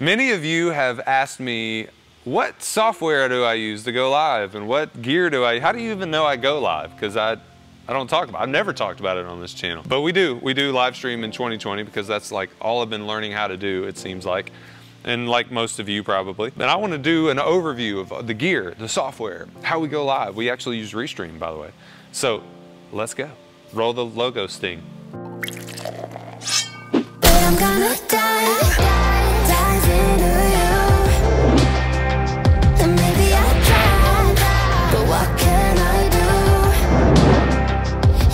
Many of you have asked me, what software do I use to go live, and what gear how do you even know I go live? Because I don't talk about it. I've never talked about it on this channel. But we do live stream in 2020 because that's like all I've been learning how to do, it seems like. And like most of you probably. And I want to do an overview of the gear, the software, how we go live. We actually use Restream, by the way. So let's go. Roll the logo sting. I'm gonna dive into you. And maybe I tried, but what can I do?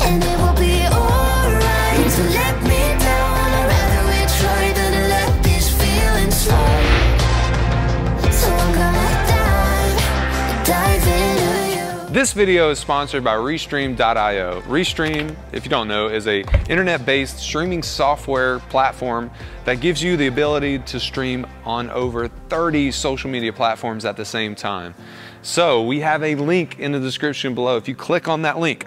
And it will be alright, so let me down. I'd rather we try than let these feelings slide. So I'm gonna dive into you. This video is sponsored by Restream.io. Restream, if you don't know, is a internet-based streaming software platform that gives you the ability to stream on over 30 social media platforms at the same time. So we have a link in the description below. If you click on that link,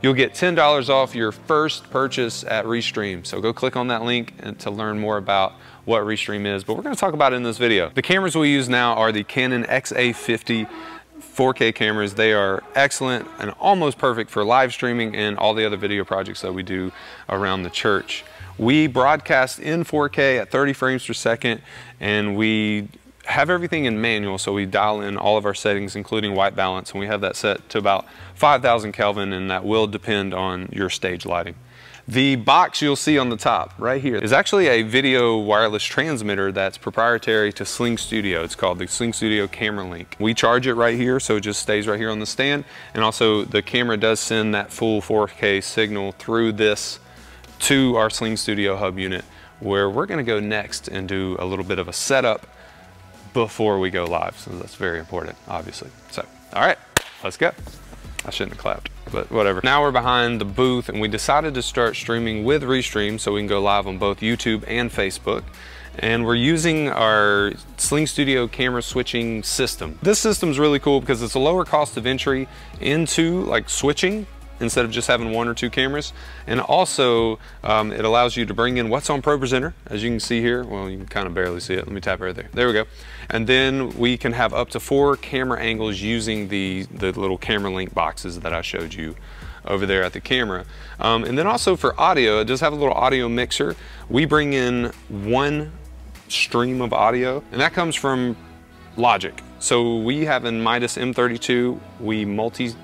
you'll get $10 off your first purchase at Restream. So go click on that link to learn more about what Restream is, but we're gonna talk about it in this video. The cameras we use now are the Canon XA50 4K cameras. They are excellent and almost perfect for live streaming and all the other video projects that we do around the church. We broadcast in 4K at 30 frames per second, and we have everything in manual, so we dial in all of our settings, including white balance, and we have that set to about 5,000 Kelvin, and that will depend on your stage lighting. The box you'll see on the top right here is actually a video wireless transmitter that's proprietary to Sling Studio. It's called the Sling Studio Camera Link. We charge it right here, so it just stays right here on the stand. And also the camera does send that full 4K signal through this to our Sling Studio hub unit, where we're gonna go next and do a little bit of a setup before we go live. So that's very important, obviously. So, all right, let's go. I shouldn't have clapped, but whatever. Now we're behind the booth, and we decided to start streaming with Restream so we can go live on both YouTube and Facebook. And we're using our Sling Studio camera switching system. This system's really cool because it's a lower cost of entry into like switching instead of just having one or two cameras. And also it allows you to bring in what's on ProPresenter, as you can see here. Well, you can kind of barely see it. Let me tap right there. There we go. And then we can have up to 4 camera angles using the little camera link boxes that I showed you over there at the camera. And then also for audio, it does have a little audio mixer. We bring in 1 stream of audio, and that comes from Logic. So we have in Midas M32, we multi-track.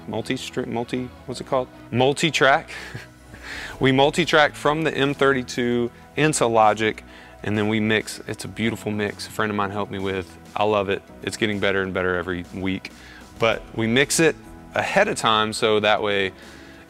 We multi-track from the M32 into Logic, and then we mix. It's a beautiful mix. A friend of mine helped me with. I love it. It's getting better and better every week. But we mix it ahead of time so that way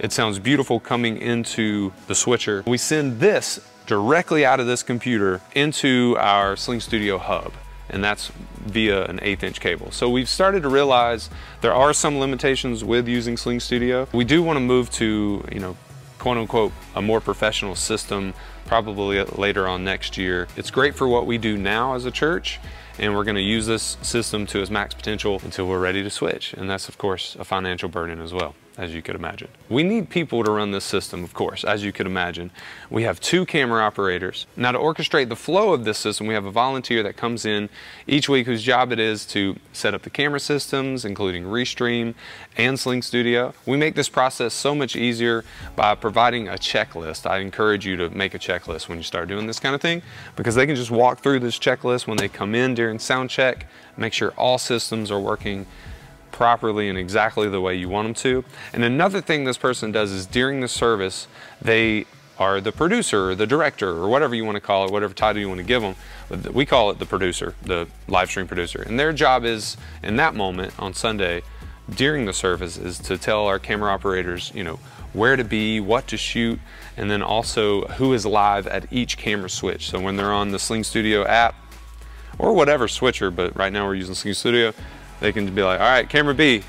it sounds beautiful coming into the switcher. We send this directly out of this computer into our Sling Studio hub, and that's via an 1/8" cable. So we've started to realize there are some limitations with using Sling Studio. We do want to move to, you know, quote unquote, a more professional system probably later on next year. It's great for what we do now as a church, and we're going to use this system to its max potential until we're ready to switch. And that's of course a financial burden as well, as you could imagine. We need people to run this system, of course, as you could imagine. We have 2 camera operators. Now to orchestrate the flow of this system, we have a volunteer that comes in each week whose job it is to set up the camera systems, including Restream and Sling Studio. We make this process so much easier by providing a checklist. I encourage you to make a checklist when you start doing this kind of thing, because they can just walk through this checklist when they come in during sound check, make sure all systems are working properly and exactly the way you want them to. And another thing this person does is during the service, they are the producer or the director or whatever you want to call it, whatever title you want to give them. But we call it the producer, the live stream producer. And their job is, in that moment on Sunday, during the service, is to tell our camera operators, you know, where to be, what to shoot, and then also who is live at each camera switch. So when they're on the Sling Studio app or whatever switcher, but right now we're using Sling Studio, they can be like, all right, camera B,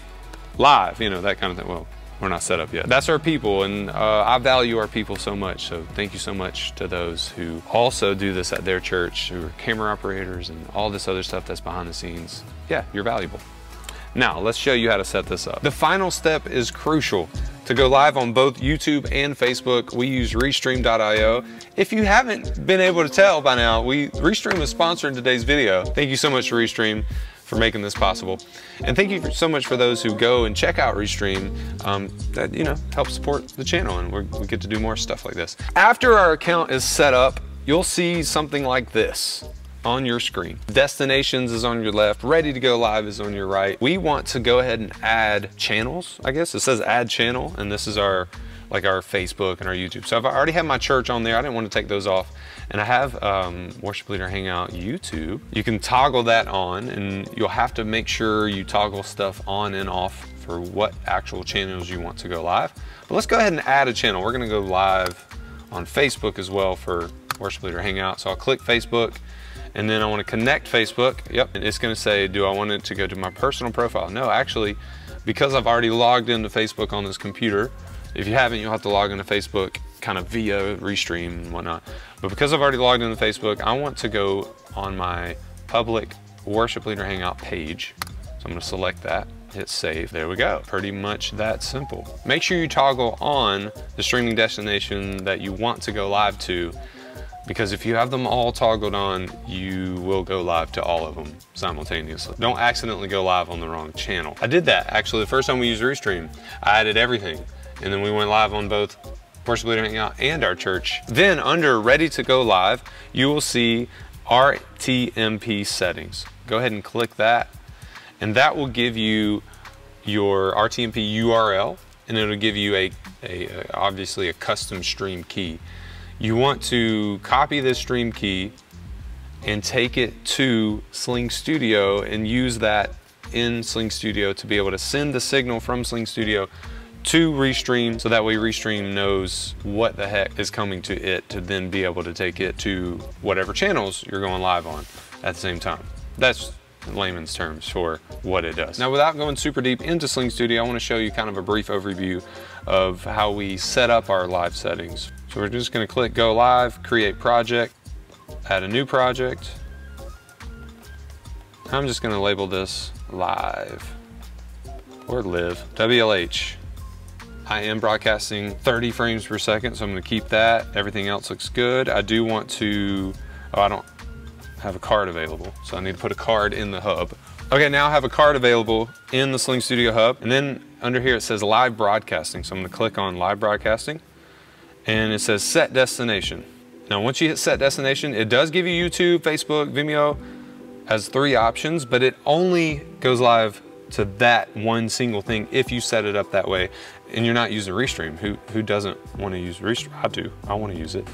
live, you know, that kind of thing. Well, we're not set up yet. That's our people, and I value our people so much, so thank you so much to those who also do this at their church, who are camera operators and all this other stuff that's behind the scenes. Yeah, you're valuable. Now, let's show you how to set this up. The final step is crucial. to go live on both YouTube and Facebook. We use Restream.io. If you haven't been able to tell by now, Restream is sponsoring today's video. Thank you so much to Restream for making this possible. And thank you so much for those who go and check out Restream. That, you know, helps support the channel, and we get to do more stuff like this. After our account is set up, you'll see something like this on your screen. Destinations is on your left, ready to go live is on your right. We want to go ahead and add channels, I guess. It says add channel, and this is our Facebook and our YouTube. So I've already had my church on there. I didn't want to take those off. And I have Worship Leader Hangout YouTube. You can toggle that on, and you'll have to make sure you toggle stuff on and off for what actual channels you want to go live. But let's go ahead and add a channel. We're gonna go live on Facebook as well for Worship Leader Hangout. So I'll click Facebook, and then I want to connect Facebook. Yep, and it's gonna say, do I want it to go to my personal profile? No, actually, because I've already logged into Facebook on this computer. If you haven't, you'll have to log into Facebook kind of via Restream and whatnot. But because I've already logged into Facebook, I want to go on my public Worship Leader Hangout page. So I'm gonna select that, hit save, there we go. Pretty much that simple. Make sure you toggle on the streaming destination that you want to go live to, because if you have them all toggled on, you will go live to all of them simultaneously. Don't accidentally go live on the wrong channel. I did that actually the first time we used Restream. I added everything, and then we went live on both Worship Leader Hangout and our church. Then under ready to go live, you will see RTMP settings. Go ahead and click that, and that will give you your RTMP URL, and it'll give you obviously a custom stream key. You want to copy this stream key and take it to Sling Studio and use that in Sling Studio to be able to send the signal from Sling Studio to Restream, so that way Restream knows what the heck is coming to it to then be able to take it to whatever channels you're going live on at the same time. That's layman's terms for what it does. Now, without going super deep into Sling Studio, I want to show you kind of a brief overview of how we set up our live settings. So we're just going to click go live, create project, add a new project. I'm just going to label this live or live, WLH. I am broadcasting 30 frames per second, so I'm gonna keep that. Everything else looks good. I do want to, I don't have a card available, so I need to put a card in the hub. Okay, now I have a card available in the Sling Studio hub, and then under here it says live broadcasting, so I'm gonna click on live broadcasting, and it says set destination. Now once you hit set destination, it does give you YouTube, Facebook, Vimeo, has 3 options, but it only goes live to that one single thing if you set it up that way and you're not using Restream. Who doesn't want to use Restream? I do, I want to use it.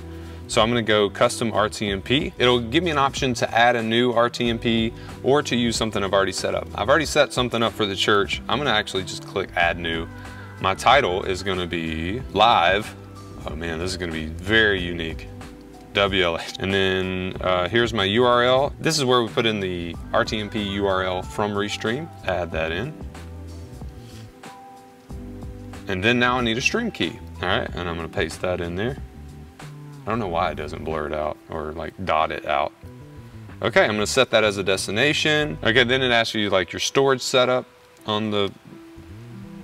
So I'm going to go custom RTMP. It'll give me an option to add a new RTMP or to use something I've already set up. I've already set something up for the church. I'm going to actually just click add new. My title is going to be live. Oh man, this is going to be very unique. WLH. And then here's my URL. This is where we put in the RTMP URL from Restream. Add that in. And then now I need a stream key. All right, and I'm gonna paste that in there. I don't know why it doesn't blur it out or like dot it out. Okay, I'm gonna set that as a destination. Okay, then it asks you like your storage setup on the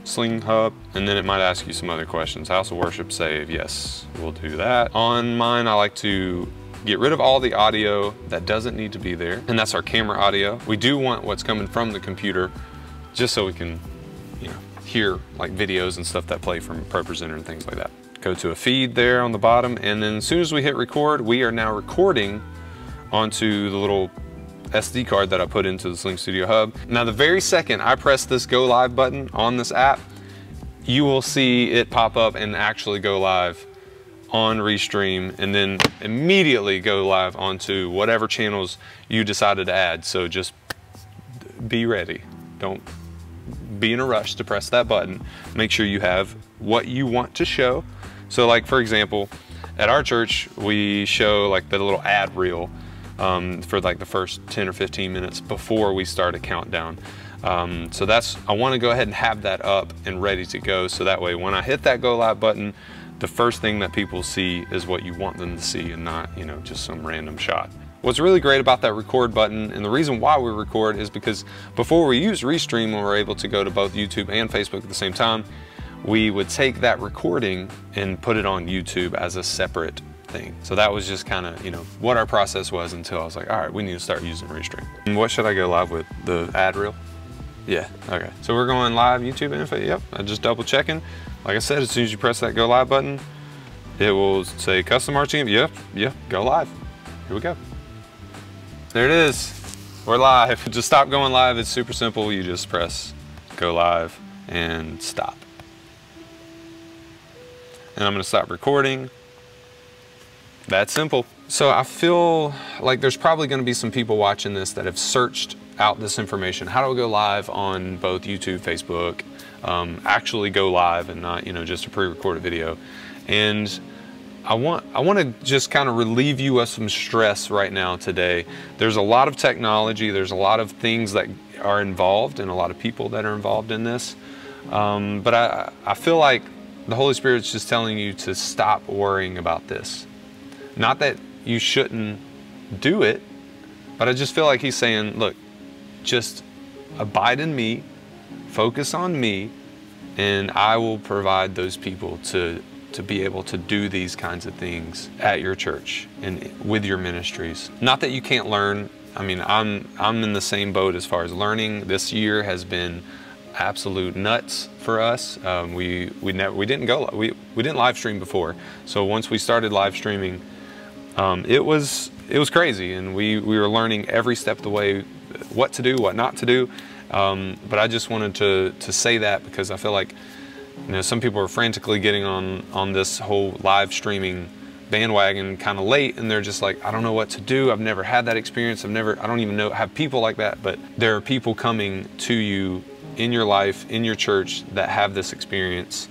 Sling hub, and then it might ask you some other questions. House of worship save, yes, we'll do that. On mine, I like to get rid of all the audio that doesn't need to be there, and that's our camera audio. We do want what's coming from the computer, just so we can, you know, hear like videos and stuff that play from ProPresenter and things like that. Go to a feed there on the bottom, and then as soon as we hit record, we are now recording onto the little SD card that I put into the Sling Studio hub. Now the very second I press this go live button on this app, you will see it pop up and actually go live on Restream, and then immediately go live onto whatever channels you decided to add. So just be ready. Don't be in a rush to press that button. Make sure you have what you want to show. So like for example, at our church, we show like the little ad reel for like the first 10 or 15 minutes before we start a countdown. So I want to go ahead and have that up and ready to go, so that way when I hit that go live button, the first thing that people see is what you want them to see, and not, you know, just some random shot. What's really great about that record button, and the reason why we record, is because before we use Restream, when we're able to go to both YouTube and Facebook at the same time, we would take that recording and put it on YouTube as a separate thing. So that was just kind of, you know, what our process was until I was like, all right, we need to start using Restream. And what should I go live with? The ad reel? Yeah, okay. So we're going live YouTube info, yep. I'm just double checking. Like I said, as soon as you press that go live button, it will say custom RTM, yep, go live. Here we go. There it is, we're live. Just stop going live, it's super simple. You just press go live and stop. And I'm gonna stop recording. That's simple. So I feel like there's probably gonna be some people watching this that have searched out this information. How do I go live on both YouTube, Facebook, actually go live and not, you know, just a pre-recorded video. And I want to just kind of relieve you of some stress right now today. There's a lot of technology, there's a lot of things that are involved and a lot of people that are involved in this. But I feel like the Holy Spirit's just telling you to stop worrying about this. Not that you shouldn't do it, but I just feel like he's saying, look, just abide in me, focus on me, and I will provide those people to be able to do these kinds of things at your church and with your ministries. Not that you can't learn. I mean, I'm in the same boat as far as learning. This year has been absolute nuts for us. We didn't live stream before. So once we started live streaming, it was crazy, and we were learning every step of the way what to do, what not to do. But I just wanted to say that because I feel like, you know, some people are frantically getting on this whole live streaming bandwagon kind of late, and they're just like, I don't know what to do. I've never had that experience. I don't even have people like that. But there are people coming to you in your life, in your church, that have this experience,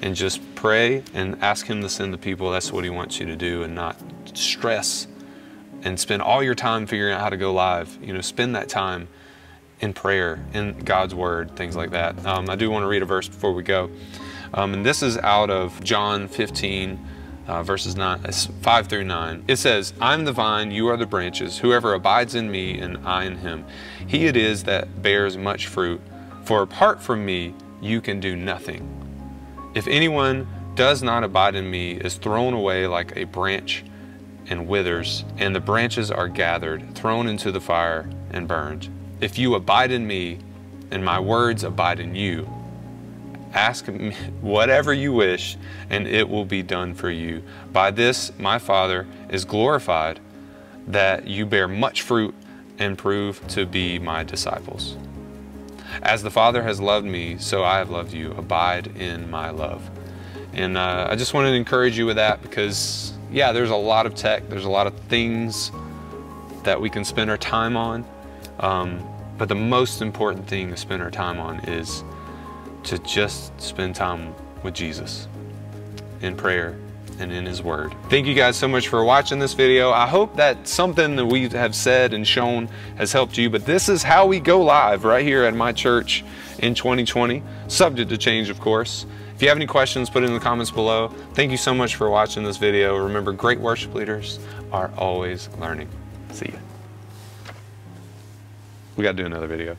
and just pray and ask him to send the people. That's what he wants you to do, and not stress and spend all your time figuring out how to go live. You know, spend that time in prayer, in God's word, things like that. I do want to read a verse before we go. And this is out of John 15, verses 5 through 9. It says, I'm the vine, you are the branches. Whoever abides in me and I in him, he it is that bears much fruit. For apart from me, you can do nothing. If anyone does not abide in me, is thrown away like a branch and withers, and the branches are gathered, thrown into the fire and burned. If you abide in me, and my words abide in you, ask me whatever you wish, and it will be done for you. By this my Father is glorified, that you bear much fruit and prove to be my disciples. As the Father has loved me, so I have loved you. Abide in my love. And I just wanted to encourage you with that, because yeah, there's a lot of tech, there's a lot of things that we can spend our time on. But the most important thing to spend our time on is to just spend time with Jesus in prayer and in his word. Thank you guys so much for watching this video. I hope that something that we have said and shown has helped you, but this is how we go live right here at my church in 2020, subject to change, of course. If you have any questions, put it in the comments below. Thank you so much for watching this video. Remember, great worship leaders are always learning. See ya. We got to do another video.